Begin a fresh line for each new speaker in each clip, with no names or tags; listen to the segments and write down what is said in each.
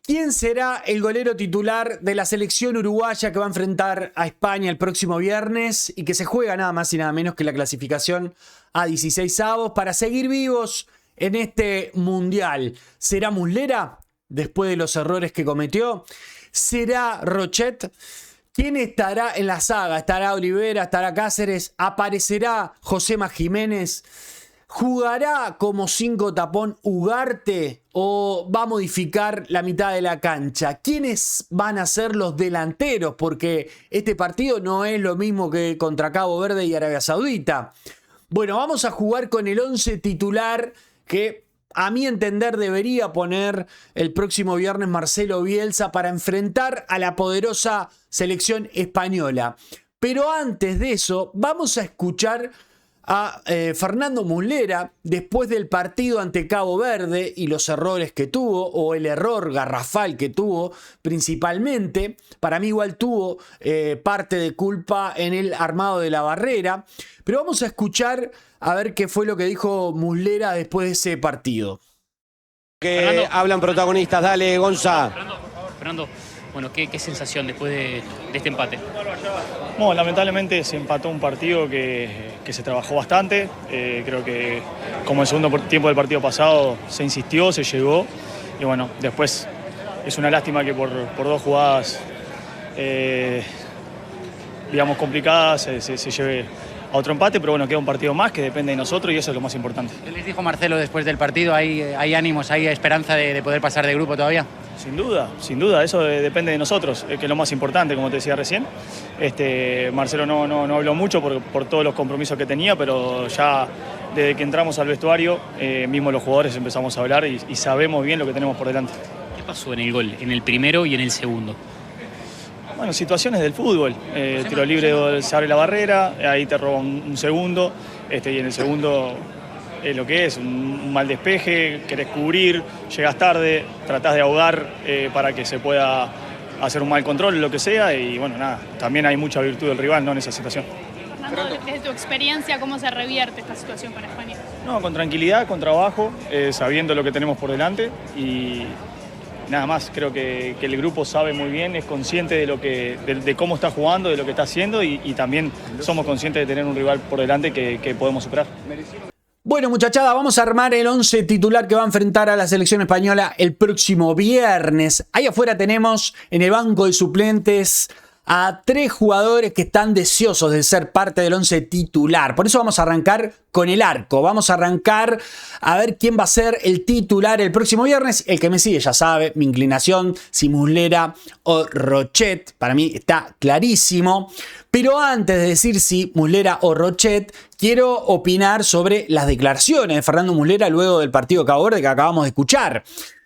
¿Quién será el golero titular de la selección uruguaya que va a enfrentar a España el próximo viernes y que se juega nada más y nada menos que la clasificación a 16avos para seguir vivos en este mundial? ¿Será Muslera después de los errores que cometió? ¿Será Rochet? ¿Quién estará en la saga? ¿Estará Olivera? ¿Estará Cáceres? ¿Aparecerá Josema Jiménez? ¿Jugará como 5 tapón Ugarte o va a modificar la mitad de la cancha? ¿Quiénes van a ser los delanteros? Porque este partido no es lo mismo que contra Cabo Verde y Arabia Saudita. Bueno, vamos a jugar con el 11 titular que a mi entender debería poner el próximo viernes Marcelo Bielsa para enfrentar a la poderosa selección española. Pero antes de eso, vamos a escuchar a Fernando Muslera después del partido ante Cabo Verde y los errores que tuvo, o el error garrafal que tuvo principalmente. Para mí igual tuvo parte de culpa en el armado de la barrera, pero vamos a escuchar a ver qué fue lo que dijo Muslera después de ese partido.
Que Fernando, hablan protagonistas, dale Gonza.
Fernando, bueno, ¿qué sensación después de este empate?
Bueno, lamentablemente se empató un partido que se trabajó bastante. Creo que como el segundo tiempo del partido pasado se insistió, se llegó. Y bueno, después es una lástima que por dos jugadas, digamos, complicadas se lleve a otro empate. Pero bueno, queda un partido más que depende de nosotros y eso es lo más importante.
¿Qué les dijo Marcelo después del partido? ¿Hay ánimos, hay esperanza de poder pasar de grupo todavía?
Sin duda, eso depende de nosotros, que es lo más importante, como te decía recién. Marcelo no habló mucho por todos los compromisos que tenía, pero ya desde que entramos al vestuario, mismo los jugadores empezamos a hablar y sabemos bien lo que tenemos por delante.
¿Qué pasó en el gol, en el primero y en el segundo?
Bueno, situaciones del fútbol. Tiro libre, se abre la barrera, ahí te roba un segundo, y en el segundo es lo que es, un mal despeje, querés cubrir, llegas tarde, tratás de ahogar para que se pueda hacer un mal control, lo que sea, y bueno, nada, también hay mucha virtud del rival, ¿no?, en esa situación.
Fernando, desde tu experiencia, ¿cómo se revierte esta situación para España?
No, con tranquilidad, con trabajo, sabiendo lo que tenemos por delante y nada más. Creo que el grupo sabe muy bien, es consciente de cómo está jugando, de lo que está haciendo y también somos conscientes de tener un rival por delante que podemos superar.
Bueno, muchachada, vamos a armar el 11 titular que va a enfrentar a la selección española el próximo viernes. Ahí afuera tenemos en el banco de suplentes a 3 jugadores que están deseosos de ser parte del 11 titular. Por eso vamos a arrancar con el arco. Vamos a arrancar a ver quién va a ser el titular el próximo viernes. El que me sigue ya sabe mi inclinación, si Muslera o Rochet. Para mí está clarísimo. Pero antes de decir si Muslera o Rochet, quiero opinar sobre las declaraciones de Fernando Muslera luego del partido de Cabo Verde que acabamos de escuchar.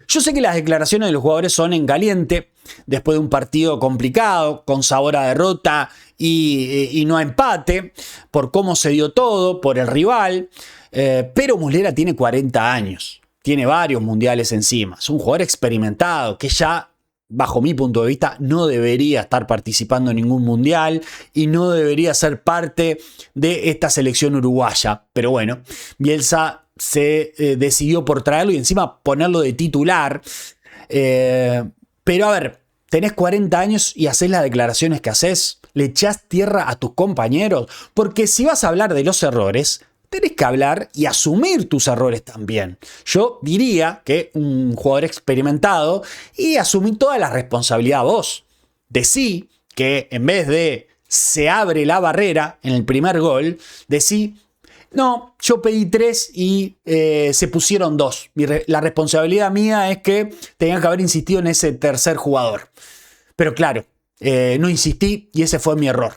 Yo sé que las declaraciones de los jugadores son en caliente, después de un partido complicado, con sabor a derrota y no a empate, por cómo se dio todo, por el rival. Pero Muslera tiene 40 años, tiene varios mundiales encima. Es un jugador experimentado que ya, bajo mi punto de vista, no debería estar participando en ningún mundial y no debería ser parte de esta selección uruguaya. Pero bueno, Bielsa se decidió por traerlo y encima ponerlo de titular. Pero a ver, tenés 40 años y haces las declaraciones que haces, le echás tierra a tus compañeros, porque si vas a hablar de los errores, tenés que hablar y asumir tus errores también. Yo diría que un jugador experimentado y asumí toda la responsabilidad vos. Decí que en vez de se abre la barrera en el primer gol, decí: no, yo pedí 3 y se pusieron 2. La responsabilidad mía es que tenía que haber insistido en ese tercer jugador. Pero claro, no insistí y ese fue mi error.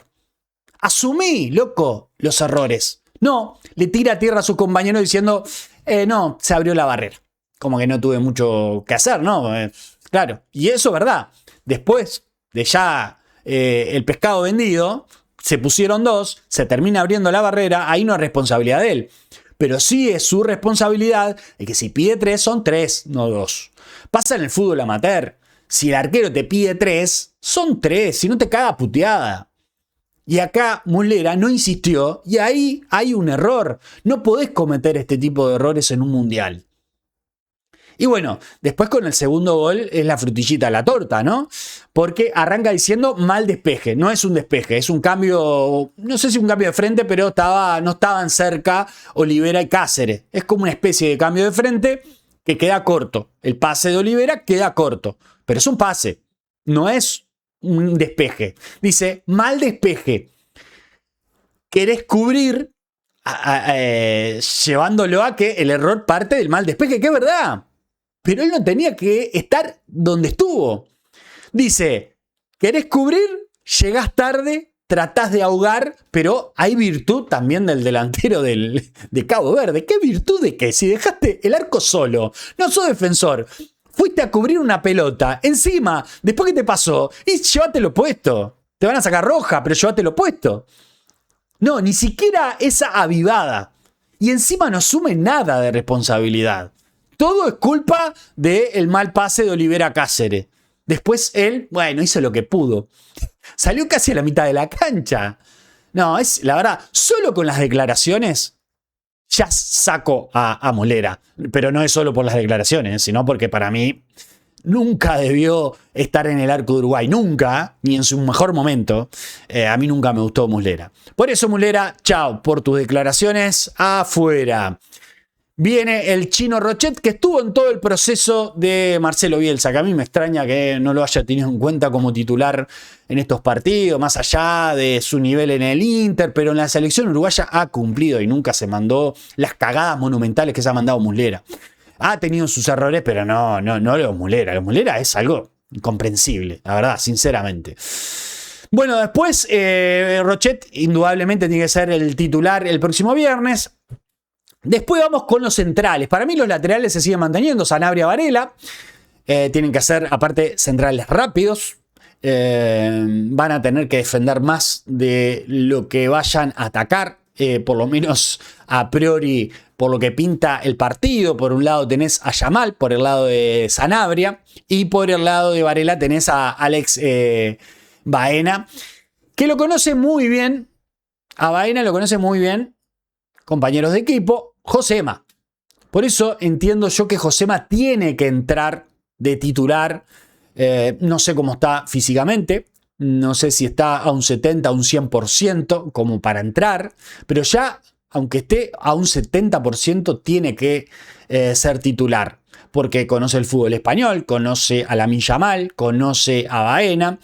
Asumí, loco, los errores. No, le tira a tierra a sus compañeros diciendo, no, se abrió la barrera. Como que no tuve mucho que hacer, ¿no? Claro, y eso es verdad. Después de ya el pescado vendido, se pusieron 2, se termina abriendo la barrera, ahí no es responsabilidad de él. Pero sí es su responsabilidad de que si pide 3, son 3, no 2. Pasa en el fútbol amateur. Si el arquero te pide 3, son 3, si no te caga puteada. Y acá Muslera no insistió y ahí hay un error. No podés cometer este tipo de errores en un mundial. Y bueno, después con el segundo gol es la frutillita de la torta, ¿no? Porque arranca diciendo mal despeje. No es un despeje, es un cambio, no sé si un cambio de frente, pero no estaban cerca Olivera y Cáceres. Es como una especie de cambio de frente que queda corto. El pase de Olivera queda corto, pero es un pase, no es un despeje. Dice, mal despeje. Querés cubrir llevándolo a que el error parte del mal despeje, que es verdad. Pero él no tenía que estar donde estuvo. Dice, querés cubrir, llegás tarde, tratás de ahogar, pero hay virtud también del delantero de Cabo Verde. ¿Qué virtud de qué? Si dejaste el arco solo, no sos defensor, fuiste a cubrir una pelota, encima, después que te pasó, y llévatelo puesto. Te van a sacar roja, pero llévatelo puesto. No, ni siquiera esa avivada. Y encima no asume nada de responsabilidad. Todo es culpa del mal pase de Olivera Cáceres. Después él, bueno, hizo lo que pudo. Salió casi a la mitad de la cancha. No, es la verdad, solo con las declaraciones ya saco a Mulera. Pero no es solo por las declaraciones, sino porque para mí nunca debió estar en el arco de Uruguay. Nunca, ni en su mejor momento. A mí nunca me gustó Mulera. Por eso, Mulera, chao, por tus declaraciones, afuera. Viene el Chino Rochet, que estuvo en todo el proceso de Marcelo Bielsa, que a mí me extraña que no lo haya tenido en cuenta como titular en estos partidos, más allá de su nivel en el Inter, pero en la selección uruguaya ha cumplido y nunca se mandó las cagadas monumentales que se ha mandado Muslera. Ha tenido sus errores, pero no los Muslera. Los Muslera es algo incomprensible, la verdad, sinceramente. Bueno, después Rochet indudablemente tiene que ser el titular el próximo viernes. Después vamos con los centrales. Para mí los laterales se siguen manteniendo. Sanabria, Varela. Tienen que ser, aparte, centrales rápidos. Van a tener que defender más de lo que vayan a atacar. Por lo menos a priori, por lo que pinta el partido. Por un lado tenés a Yamal, por el lado de Sanabria. Y por el lado de Varela tenés a Alex Baena, que lo conoce muy bien. A Baena lo conoce muy bien compañeros de equipo. Josema. Por eso entiendo yo que Josema tiene que entrar de titular. No sé cómo está físicamente. No sé si está a un 70, a un 100% como para entrar. Pero ya, aunque esté a un 70%, tiene que ser titular. Porque conoce el fútbol español, conoce a Lamine Yamal, conoce a Baena.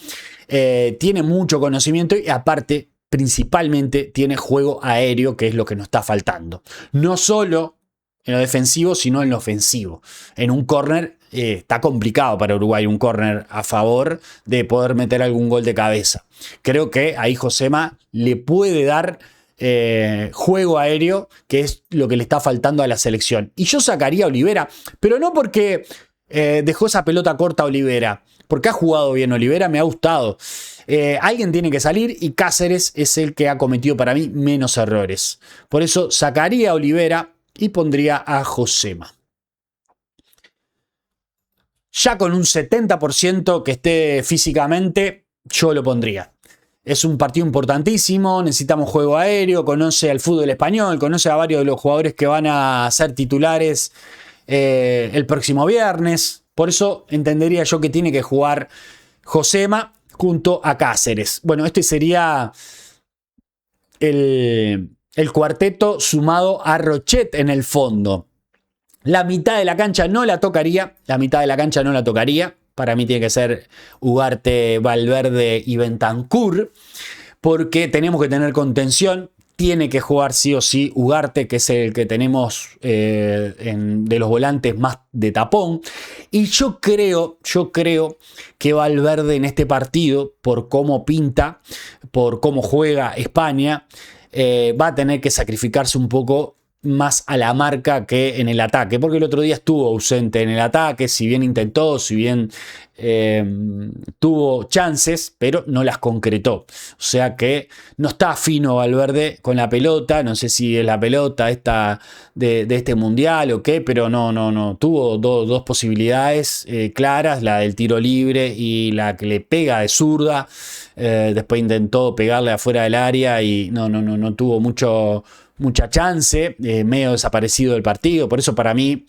Tiene mucho conocimiento y aparte, principalmente tiene juego aéreo, que es lo que nos está faltando. No solo en lo defensivo, sino en lo ofensivo. En un córner está complicado para Uruguay, un córner a favor de poder meter algún gol de cabeza. Creo que ahí Josema le puede dar juego aéreo, que es lo que le está faltando a la selección. Y yo sacaría a Olivera, pero no porque dejó esa pelota corta a Olivera, porque ha jugado bien Olivera, me ha gustado. Alguien tiene que salir y Cáceres es el que ha cometido para mí menos errores. Por eso sacaría a Olivera y pondría a Josema. Ya con un 70% que esté físicamente, yo lo pondría. Es un partido importantísimo, necesitamos juego aéreo, conoce al fútbol español, conoce a varios de los jugadores que van a ser titulares el próximo viernes. Por eso entendería yo que tiene que jugar Josema junto a Cáceres. Bueno, este sería el cuarteto sumado a Rochet en el fondo. La mitad de la cancha no la tocaría. Para mí tiene que ser Ugarte, Valverde y Bentancur. Porque tenemos que tener contención. Tiene que jugar sí o sí Ugarte, que es el que tenemos de los volantes más de tapón. Y yo creo que Valverde en este partido, por cómo pinta, por cómo juega España, va a tener que sacrificarse un poco más a la marca que en el ataque, porque el otro día estuvo ausente en el ataque, si bien intentó, si bien tuvo chances, pero no las concretó. O sea que no está fino Valverde con la pelota, no sé si es la pelota esta de este mundial o qué, pero no. Tuvo dos posibilidades claras, la del tiro libre y la que le pega de zurda. Después intentó pegarle afuera del área y no tuvo mucha chance, medio desaparecido del partido. Por eso para mí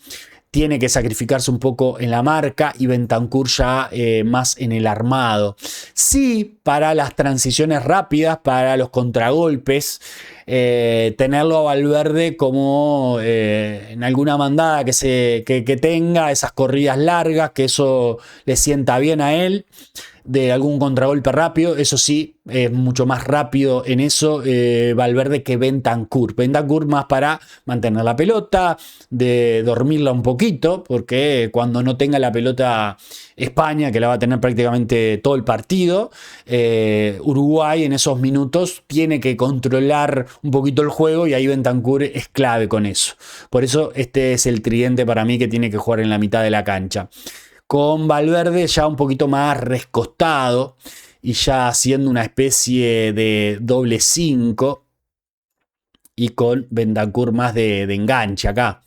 tiene que sacrificarse un poco en la marca y Bentancur ya más en el armado. Sí, para las transiciones rápidas, para los contragolpes, tenerlo a Valverde como en alguna mandada que tenga esas corridas largas, que eso le sienta bien a él, de algún contragolpe rápido. Eso sí, es mucho más rápido en eso Valverde que Bentancur. Bentancur más para mantener la pelota, de dormirla un poquito, porque cuando no tenga la pelota España, que la va a tener prácticamente todo el partido, Uruguay en esos minutos tiene que controlar un poquito el juego, y ahí Bentancur es clave con eso. Por eso este es el tridente para mí que tiene que jugar en la mitad de la cancha, con Valverde ya un poquito más rescostado y ya haciendo una especie de doble 5, y con Bentancur más de enganche acá.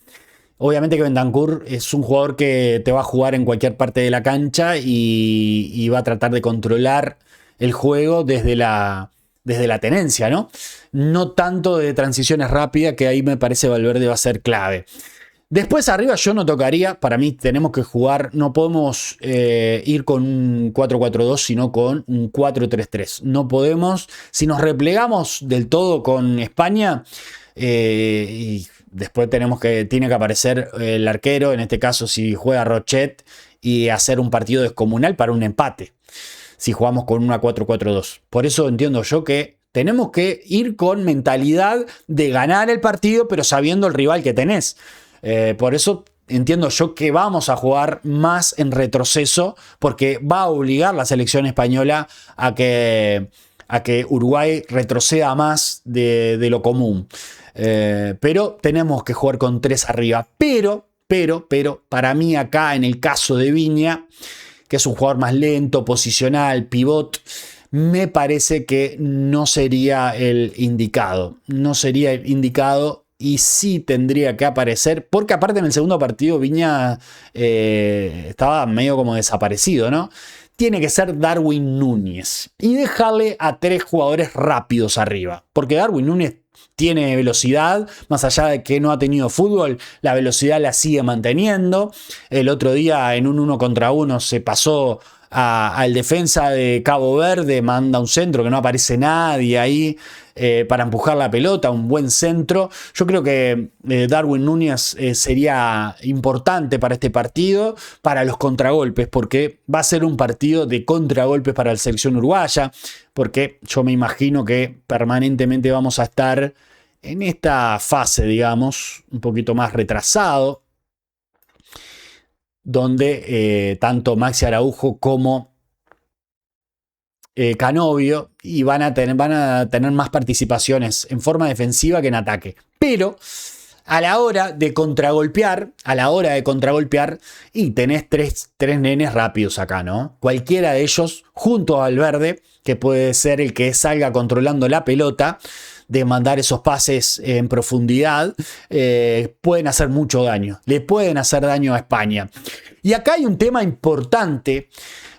Obviamente que Bentancur es un jugador que te va a jugar en cualquier parte de la cancha y va a tratar de controlar el juego desde la tenencia, ¿no? No tanto de transiciones rápidas, que ahí me parece Valverde va a ser clave. Después arriba yo no tocaría, para mí tenemos que jugar, no podemos ir con un 4-4-2, sino con un 4-3-3. No podemos, si nos replegamos del todo con España, y después tiene que aparecer el arquero, en este caso si juega Rochet, y hacer un partido descomunal para un empate, si jugamos con una 4-4-2. Por eso entiendo yo que tenemos que ir con mentalidad de ganar el partido, pero sabiendo el rival que tenés. Por eso entiendo yo que vamos a jugar más en retroceso, porque va a obligar la selección española a que Uruguay retroceda más de lo común. Pero tenemos que jugar con 3 arriba. Pero, para mí acá en el caso de Viña, que es un jugador más lento, posicional, pivot, me parece que no sería el indicado. No sería el indicado. Y sí tendría que aparecer, porque aparte en el segundo partido Viña estaba medio como desaparecido, ¿no? Tiene que ser Darwin Núñez y dejarle a 3 jugadores rápidos arriba, porque Darwin Núñez tiene velocidad, más allá de que no ha tenido fútbol, la velocidad la sigue manteniendo. El otro día en un 1 contra 1 se pasó al defensa de Cabo Verde, manda un centro que no aparece nadie ahí para empujar la pelota, un buen centro. Yo creo que Darwin Núñez sería importante para este partido, para los contragolpes, porque va a ser un partido de contragolpes para la selección uruguaya, porque yo me imagino que permanentemente vamos a estar en esta fase, digamos, un poquito más retrasado, donde tanto Maxi Araujo como Canovio y van a tener más participaciones en forma defensiva que en ataque. Pero a la hora de contragolpear, y tenés tres nenes rápidos acá, ¿no? Cualquiera de ellos, junto a Valverde, que puede ser el que salga controlando la pelota, de mandar esos pases en profundidad, pueden hacer mucho daño. Le pueden hacer daño a España. Y acá hay un tema importante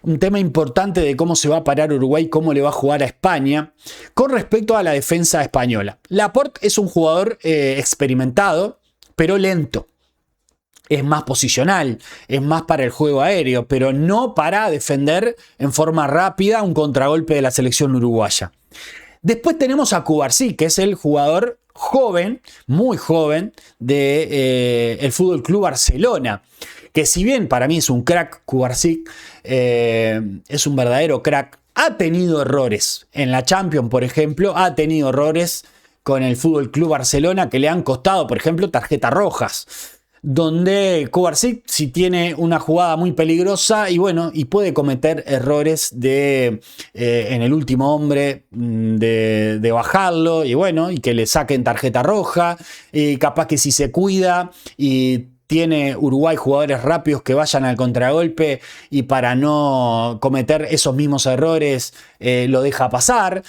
de cómo se va a parar Uruguay, cómo le va a jugar a España con respecto a la defensa española. Laporte es un jugador experimentado, pero lento. Es más posicional, es más para el juego aéreo, pero no para defender en forma rápida un contragolpe de la selección uruguaya. Después tenemos a Cubarsí, que es el jugador joven, muy joven, del Fútbol Club Barcelona. Que si bien para mí es un crack, Cubarsí es un verdadero crack, ha tenido errores. En la Champions, por ejemplo, ha tenido errores con el Fútbol Club Barcelona que le han costado, por ejemplo, tarjetas rojas. Donde Cubarsí sí tiene una jugada muy peligrosa y puede cometer errores en el último hombre de bajarlo y que le saquen tarjeta roja, y capaz que si se cuida y tiene Uruguay jugadores rápidos que vayan al contragolpe y para no cometer esos mismos errores lo deja pasar.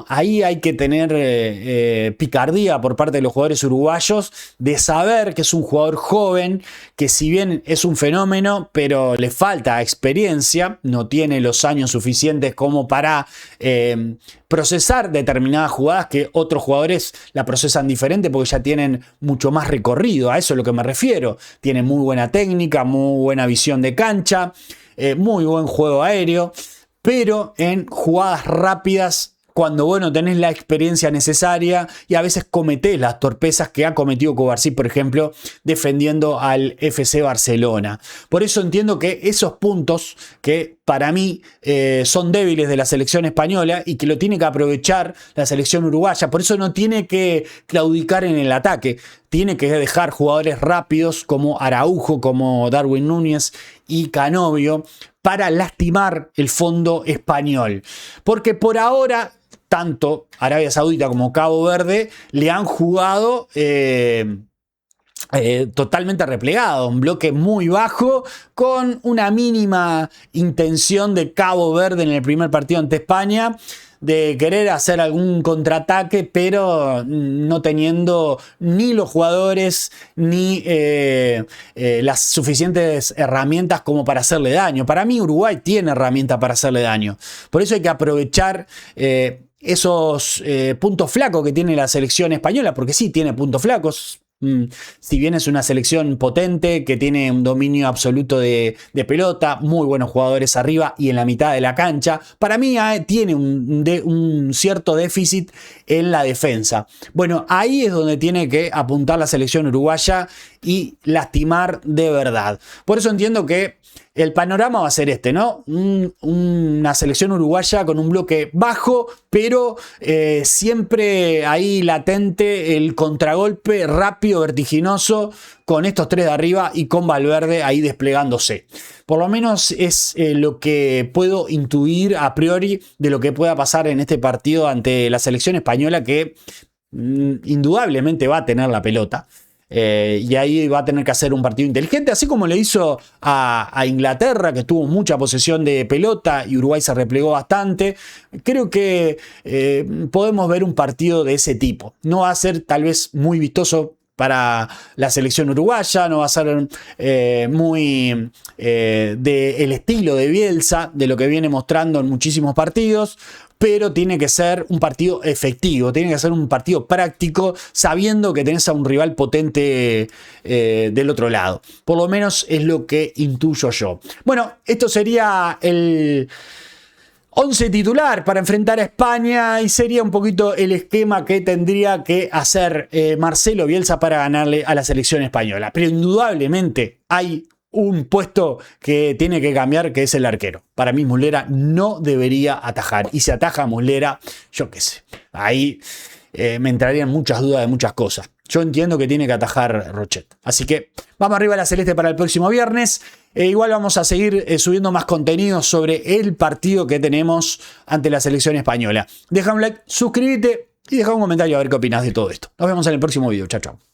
Ahí hay que tener picardía por parte de los jugadores uruguayos de saber que es un jugador joven, que si bien es un fenómeno, pero le falta experiencia, no tiene los años suficientes como para procesar determinadas jugadas que otros jugadores la procesan diferente porque ya tienen mucho más recorrido. A eso es lo que me refiero. refiero. Tiene muy buena técnica, muy buena visión de cancha, muy buen juego aéreo, pero en jugadas rápidas, cuando vos no tenés la experiencia necesaria y a veces cometés las torpezas que ha cometido Cubarsí, por ejemplo, defendiendo al FC Barcelona. Por eso entiendo que esos puntos que para mí son débiles de la selección española y que lo tiene que aprovechar la selección uruguaya. Por eso no tiene que claudicar en el ataque. Tiene que dejar jugadores rápidos como Araujo, como Darwin Núñez y Canovio para lastimar el fondo español. Porque por ahora tanto Arabia Saudita como Cabo Verde le han jugado totalmente replegado, un bloque muy bajo, con una mínima intención de Cabo Verde en el primer partido ante España de querer hacer algún contraataque, pero no teniendo ni los jugadores ni las suficientes herramientas como para hacerle daño. Para mí Uruguay tiene herramientas para hacerle daño. Por eso hay que aprovechar esos puntos flacos que tiene la selección española, porque sí tiene puntos flacos. Si bien es una selección potente que tiene un dominio absoluto de pelota, muy buenos jugadores arriba y en la mitad de la cancha, para mí tiene un cierto déficit en la defensa. Bueno, ahí es donde tiene que apuntar la selección uruguaya y lastimar de verdad. Por eso entiendo que el panorama va a ser este, ¿no? Una selección uruguaya con un bloque bajo, pero siempre ahí latente el contragolpe rápido, vertiginoso, con estos tres de arriba y con Valverde ahí desplegándose. Por lo menos es lo que puedo intuir a priori de lo que pueda pasar en este partido ante la selección española, que indudablemente va a tener la pelota. Y ahí va a tener que hacer un partido inteligente, así como le hizo a Inglaterra, que tuvo mucha posesión de pelota y Uruguay se replegó bastante. Creo que podemos ver un partido de ese tipo. No va a ser tal vez muy vistoso para la selección uruguaya, no va a ser muy del estilo de Bielsa, de lo que viene mostrando en muchísimos partidos, pero tiene que ser un partido efectivo, tiene que ser un partido práctico, sabiendo que tenés a un rival potente del otro lado. Por lo menos es lo que intuyo yo. Bueno, esto sería el 11 titular para enfrentar a España y sería un poquito el esquema que tendría que hacer Marcelo Bielsa para ganarle a la selección española. Pero indudablemente hay un puesto que tiene que cambiar, que es el arquero. Para mí Muslera no debería atajar. Y si ataja Muslera, yo qué sé, ahí me entrarían muchas dudas de muchas cosas. Yo entiendo que tiene que atajar Rochet. Así que vamos arriba a la celeste para el próximo viernes. Igual vamos a seguir subiendo más contenido sobre el partido que tenemos ante la selección española. Deja un like, suscríbete y deja un comentario a ver qué opinas de todo esto. Nos vemos en el próximo video. Chao, chao.